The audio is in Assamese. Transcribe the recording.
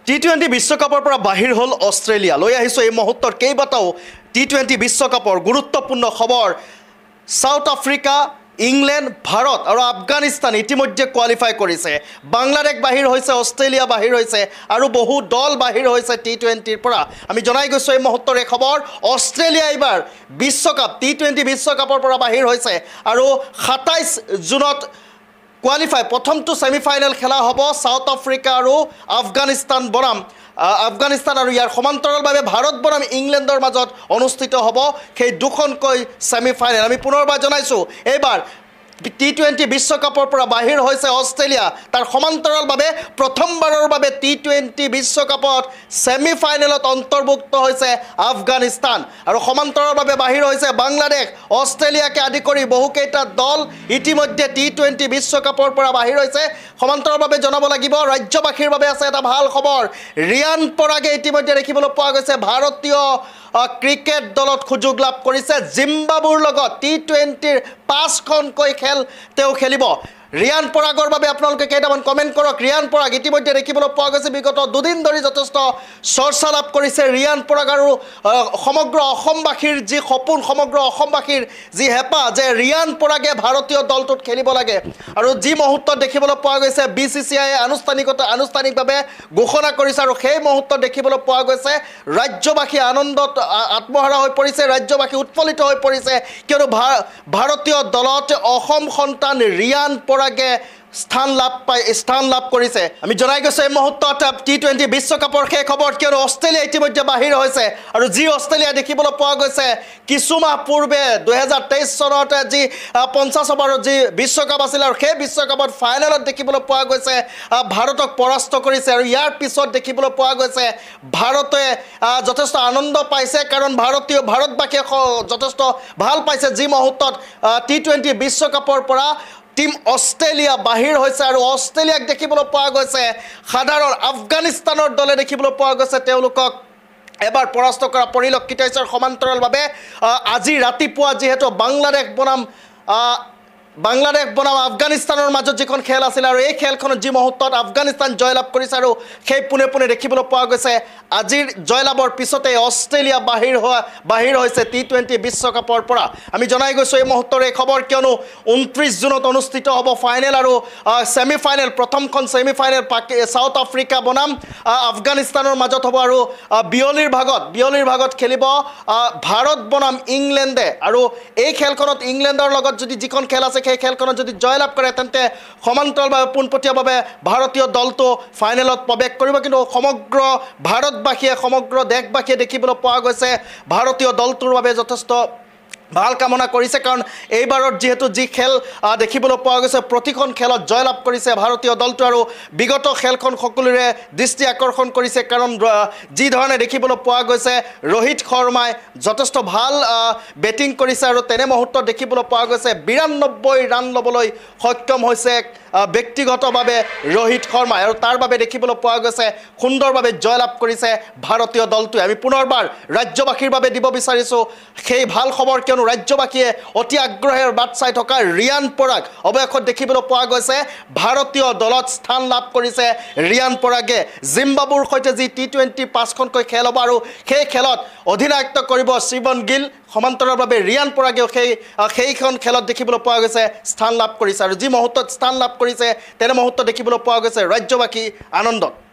টি20 বিশ্বকাপৰ পৰা বাহিৰ হ'ল অষ্ট্ৰেলিয়া। লৈ আহিছোঁ এই মুহূৰ্তৰ কেইবাটাও টি20 বিশ্বকাপৰ গুৰুত্বপূৰ্ণ খবৰ। সাউথ আফ্ৰিকা, ইংলেণ্ড, ভাৰত আৰু আফগানিস্তান ইতিমধ্যে কোৱালিফাই কৰিছে। বাংলাদেশ বাহিৰ হৈছে, অষ্ট্ৰেলিয়া বাহিৰ হৈছে আৰু বহু দল বাহিৰ হৈছে টি20ৰ পৰা। আমি জনাই গৈছোঁ এই মুহূৰ্তৰ এই খবৰ। অষ্ট্ৰেলিয়া এইবাৰ বিশ্বকাপ টি20 বিশ্বকাপৰ পৰা বাহিৰ হৈছে আৰু 27 জুনত কোৱালিফাই প্ৰথমটো ছেমিফাইনেল খেলা হ'ব সাউথ আফ্ৰিকা আৰু আফগানিস্তান বনাম আফগানিস্তান আৰু ইয়াৰ সমান্তৰালভাৱে ভাৰত বনাম ইংলেণ্ডৰ মাজত অনুষ্ঠিত হ'ব সেই দুখনকৈ ছেমিফাইনেল। আমি পুনৰবাৰ জনাইছোঁ এইবাৰ টি20 বিশ্বকাপৰ পৰা বাহিৰ হৈছে অষ্ট্ৰেলিয়া। তাৰ সমান্তৰালভাৱে প্ৰথমবাৰৰ বাবে টি20 বিশ্বকাপত ছেমিফাইনেলত অন্তৰ্ভুক্ত হৈছে আফগানিস্তান আৰু সমান্তৰালভাৱে বাহিৰ হৈছে বাংলাদেশ। অষ্ট্ৰেলিয়াকে আদি কৰি বহুকেইটা দল ইতিমধ্যে টি20 বিশ্বকাপৰ পৰা বাহিৰ হৈছে। সমান্তৰালভাৱে জনাব লাগিব ৰাজ্যবাসীৰ বাবে আছে এটা ভাল খবৰ। ৰিয়ান পৰাগে ইতিমধ্যে দেখিবলৈ পোৱা গৈছে ভাৰতীয় ক্ৰিকেট দলত সুযোগ লাভ কৰিছে। জিম্বাবুৰ লগত টি20ৰ 5খনকৈ খেল তেওঁ খেলিব। ৰিয়ান পৰাগৰ বাবে আপোনালোকে কেইটামান কমেণ্ট কৰক। ৰিয়ান পৰাগ ইতিমধ্যে দেখিবলৈ পোৱা গৈছে বিগত দুদিন ধৰি যথেষ্ট চৰ্চা লাভ কৰিছে ৰিয়ান পৰাগ আৰু সমগ্ৰ অসমবাসীৰ যি সপোন, সমগ্ৰ অসমবাসীৰ যি হেঁপাহ যে ৰিয়ান পৰাগে ভাৰতীয় দলটোত খেলিব লাগে। আৰু যি মুহূৰ্তত দেখিবলৈ পোৱা গৈছে BCCI আনুষ্ঠানিকভাৱে ঘোষণা কৰিছে আৰু সেই মুহূৰ্তত দেখিবলৈ পোৱা গৈছে ৰাজ্যবাসী আনন্দত আত্মহাৰা হৈ পৰিছে, ৰাজ্যবাসী উৎফুল্লিত হৈ পৰিছে কিয়নো ভাৰতীয় দলত অসম সন্তান ৰিয়ান পৰাগে স্থান লাভ কৰিছে। আমি জনাই গৈছোঁ এই মুহূৰ্তত টি20 বিশ্বকাপৰ শেষ খবৰ কিয়নো অষ্ট্ৰেলিয়া ইতিমধ্যে বাহিৰ হৈছে আৰু যি অষ্ট্ৰেলিয়া দেখিবলৈ পোৱা গৈছে কিছুমাহ পূৰ্বে 2023 চনত যি 50 অভাৰৰ যি বিশ্বকাপ আছিল আৰু সেই বিশ্বকাপত ফাইনেলত দেখিবলৈ পোৱা গৈছে ভাৰতক পৰাস্ত কৰিছে আৰু ইয়াৰ পিছত দেখিবলৈ পোৱা গৈছে ভাৰতে যথেষ্ট আনন্দ পাইছে কাৰণ ভাৰতবাসীয়ে যথেষ্ট ভাল পাইছে যি মুহূৰ্তত টি20 বিশ্বকাপৰ পৰা টিম অষ্ট্ৰেলিয়া বাহিৰ হৈছে আৰু অষ্ট্ৰেলিয়াক দেখিবলৈ পোৱা গৈছে সাধাৰণ আফগানিস্তানৰ দলে দেখিবলৈ পোৱা গৈছে তেওঁলোকক এবাৰ পৰাস্ত কৰা পৰিলক্ষিত হৈছে। সমান্তৰালভাৱে আজি ৰাতিপুৱা যিহেতু বাংলাদেশ বনাম আফগানিস্তানৰ মাজত যিখন খেল আছিল আৰু এই খেলখনত যি মুহূৰ্তত আফগানিস্তান জয়লাভ কৰিছে আৰু সেই পোনে দেখিবলৈ পোৱা গৈছে আজিৰ জয়লাভৰ পিছতে অষ্ট্ৰেলিয়া বাহিৰ হৈছে টি20 বিশ্বকাপৰ পৰা। আমি জনাই গৈছোঁ এই মুহূৰ্তৰ এই খবৰ কিয়নো 29 জুনত অনুষ্ঠিত হ'ব ফাইনেল আৰু ছেমিফাইনেল। প্ৰথমখন ছেমিফাইনেল সাউথ আফ্ৰিকা বনাম আফগানিস্তানৰ মাজত হ'ব আৰু বিয়লিৰ ভাগত খেলিব ভাৰত বনাম ইংলেণ্ডে আৰু এই খেলখনত ইংলেণ্ডৰ লগত যদি যিখন খেল আছে সেই খেলখনত যদি জয়লাভ কৰে তেন্তে সমান্তৰালভাৱে পোনপটীয়াভাৱে ভাৰতীয় দলটো ফাইনেলত প্ৰৱেশ কৰিব। কিন্তু সমগ্ৰ ভাৰতবাসীয়ে সমগ্ৰ দেশবাসীয়ে দেখিবলৈ পোৱা গৈছে ভাৰতীয় দলটোৰ বাবে যথেষ্ট ভাল কামনা কৰিছে কাৰণ এইবাৰত যিহেতু যি খেল দেখিবলৈ পোৱা গৈছে প্ৰতিখন খেলত জয়লাভ কৰিছে ভাৰতীয় দলটো আৰু বিগত খেলখন সকলোৰে দৃষ্টি আকৰ্ষণ কৰিছে কাৰণ যি ধৰণে দেখিবলৈ পোৱা গৈছে ৰোহিত শৰ্মাই যথেষ্ট ভাল বেটিং কৰিছে আৰু তেনে মুহূৰ্তত দেখিবলৈ পোৱা গৈছে 92 ৰান ল'বলৈ সক্ষম হৈছে ব্যক্তিগতভাৱে ৰোহিত শৰ্মাই আৰু তাৰ বাবে দেখিবলৈ পোৱা গৈছে সুন্দৰভাৱে জয়লাভ কৰিছে ভাৰতীয় দলটোৱে। আমি পুনৰবাৰ ৰাজ্যবাসীৰ বাবে দিব বিচাৰিছোঁ সেই ভাল খবৰ কিয়নো ৰাজ্যবাসীয়ে অতি আগ্ৰহেৰে বাট চাই থকা ৰিয়ান পৰাগ অৱশেষত দেখিবলৈ পোৱা গৈছে ভাৰতীয় দলত স্থান লাভ কৰিছে ৰিয়ান পৰাগে। জিম্বাবুৰ সৈতে যি টি20 5খনকৈ খেল হ'ব আৰু সেই খেলত অধিনায়কত্ব কৰিব শিৱন গিল। সমান্তৰালভাৱে ৰিয়ান পৰাগেও সেইখন খেলত দেখিবলৈ পোৱা গৈছে স্থান লাভ কৰিছে আৰু যি মুহূৰ্তত স্থান লাভ কৰিছে তেনে মুহূৰ্তত দেখিবলৈ পোৱা গৈছে ৰাজ্যবাসী আনন্দত।